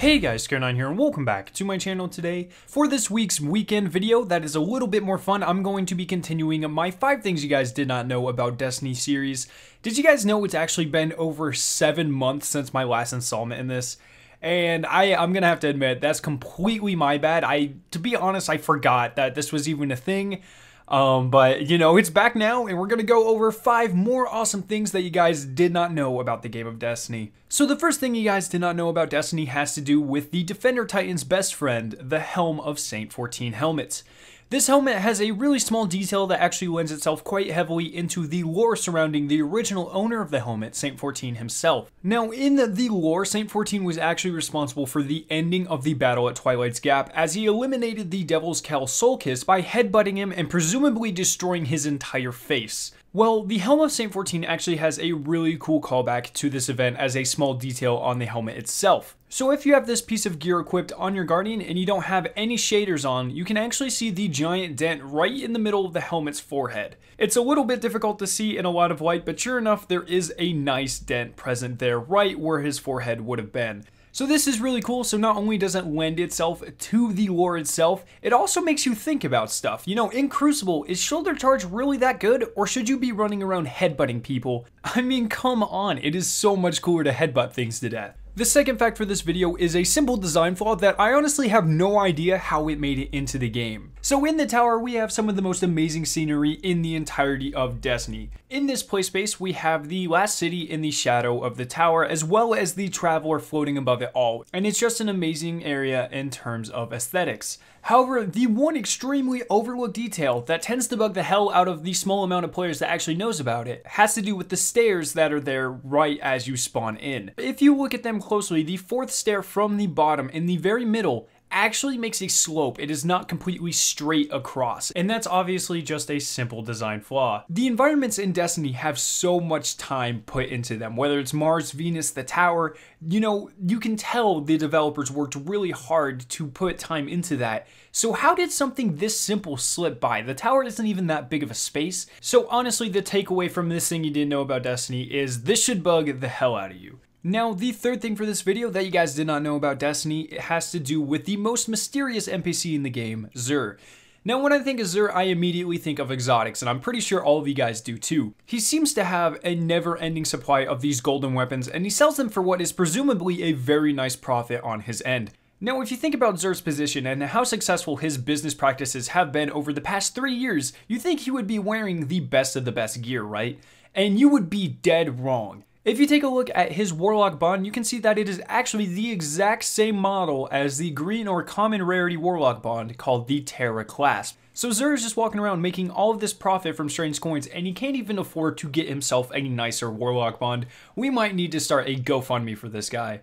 Hey guys, Scar9 here and welcome back to my channel today. For this week's weekend video that is a little bit more fun, I'm going to be continuing my 5 things you guys did not know about Destiny series. Did you guys know it's actually been over 7 months since my last installment in this? And I'm gonna have to admit, that's completely my bad. To be honest, I forgot that this was even a thing. But you know, it's back now and we're gonna go over 5 more awesome things that you guys did not know about the game of Destiny. So the first thing you guys did not know about Destiny has to do with the Defender Titan's best friend, the Helm of Saint 14 helmet. This helmet has a really small detail that actually lends itself quite heavily into the lore surrounding the original owner of the helmet, Saint 14 himself. Now, in the lore, Saint 14 was actually responsible for the ending of the battle at Twilight's Gap, as he eliminated the Devil's Cal Soulkiss by headbutting him and presumably destroying his entire face. Well, the Helm of Saint 14 actually has a really cool callback to this event as a small detail on the helmet itself. So if you have this piece of gear equipped on your Guardian and you don't have any shaders on, you can actually see the giant dent right in the middle of the helmet's forehead. It's a little bit difficult to see in a lot of light, but sure enough, there is a nice dent present there right where his forehead would have been. So this is really cool. So not only does it lend itself to the lore itself, it also makes you think about stuff. You know, in Crucible, is shoulder charge really that good, or should you be running around headbutting people? I mean, come on, it is so much cooler to headbutt things to death. The second fact for this video is a simple design flaw that I honestly have no idea how it made it into the game. So in the tower, we have some of the most amazing scenery in the entirety of Destiny. In this play space, we have the last city in the shadow of the tower, as well as the Traveler floating above it all. And it's just an amazing area in terms of aesthetics. However, the one extremely overlooked detail that tends to bug the hell out of the small amount of players that actually knows about it has to do with the stairs that are there right as you spawn in. If you look at them closely, the 4th stair from the bottom in the very middle actually makes a slope. It is not completely straight across, and that's obviously just a simple design flaw. The environments in Destiny have so much time put into them, whether it's Mars, Venus, the tower. You know, you can tell the developers worked really hard to put time into that. So how did something this simple slip by? The tower isn't even that big of a space. So honestly, the takeaway from this thing you didn't know about Destiny is this should bug the hell out of you. Now, the third thing for this video that you guys did not know about Destiny, it has to do with the most mysterious NPC in the game, Xur. Now, when I think of Xur, I immediately think of exotics, and I'm pretty sure all of you guys do too. He seems to have a never-ending supply of these golden weapons, and he sells them for what is presumably a very nice profit on his end. Now, if you think about Xur's position and how successful his business practices have been over the past 3 years, you think he would be wearing the best of the best gear, right? And you would be dead wrong. If you take a look at his Warlock Bond, you can see that it is actually the exact same model as the green or common rarity Warlock Bond called the Terra Clasp. So Xur is just walking around making all of this profit from strange coins, and he can't even afford to get himself a nicer Warlock Bond. We might need to start a GoFundMe for this guy.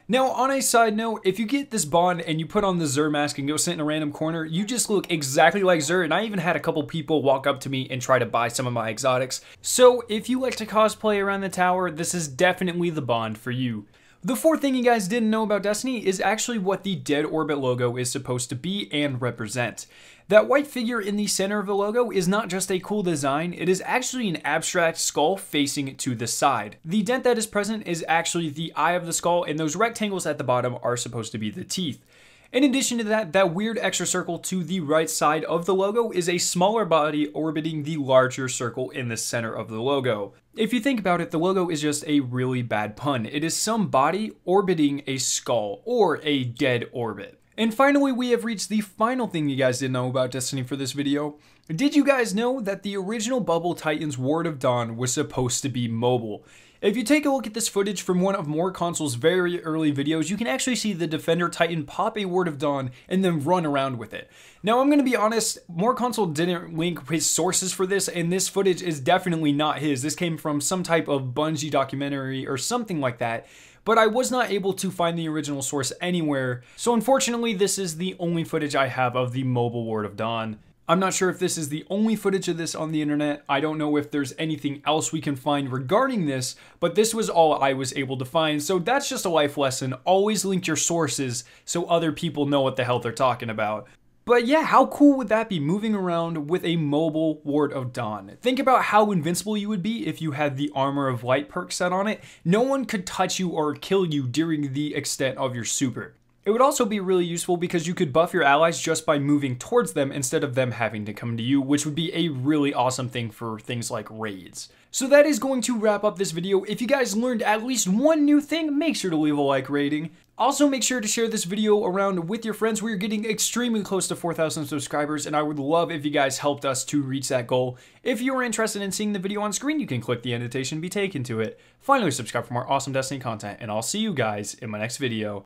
Now, on a side note, if you get this bond and you put on the Xur mask and go sit in a random corner, you just look exactly like Xur, and I even had a couple people walk up to me and try to buy some of my exotics. So, if you like to cosplay around the tower, this is definitely the bond for you. The fourth thing you guys didn't know about Destiny is actually what the Dead Orbit logo is supposed to be and represent. That white figure in the center of the logo is not just a cool design, it is actually an abstract skull facing to the side. The dent that is present is actually the eye of the skull, and those rectangles at the bottom are supposed to be the teeth. In addition to that, that weird extra circle to the right side of the logo is a smaller body orbiting the larger circle in the center of the logo. If you think about it, the logo is just a really bad pun. It is some body orbiting a skull, or a dead orbit. And finally, we have reached the final thing you guys didn't know about Destiny for this video. Did you guys know that the original Bubble Titan's Ward of Dawn was supposed to be mobile? If you take a look at this footage from one of More Console's very early videos, you can actually see the Defender Titan pop a Ward of Dawn and then run around with it. Now, I'm going to be honest, More Console didn't link his sources for this, and this footage is definitely not his. This came from some type of Bungie documentary or something like that. But I was not able to find the original source anywhere, so unfortunately this is the only footage I have of the mobile Ward of Dawn. I'm not sure if this is the only footage of this on the internet. I don't know if there's anything else we can find regarding this, but this was all I was able to find. So that's just a life lesson. Always link your sources so other people know what the hell they're talking about. But yeah, how cool would that be, moving around with a mobile Ward of Dawn? Think about how invincible you would be if you had the Armor of Light perk set on it. No one could touch you or kill you during the extent of your super. It would also be really useful because you could buff your allies just by moving towards them instead of them having to come to you, which would be a really awesome thing for things like raids. So that is going to wrap up this video. If you guys learned at least one new thing, make sure to leave a like rating. Also, make sure to share this video around with your friends. We're getting extremely close to 4,000 subscribers, and I would love if you guys helped us to reach that goal. If you are interested in seeing the video on screen, you can click the annotation and be taken to it. Finally, subscribe for more awesome Destiny content, and I'll see you guys in my next video.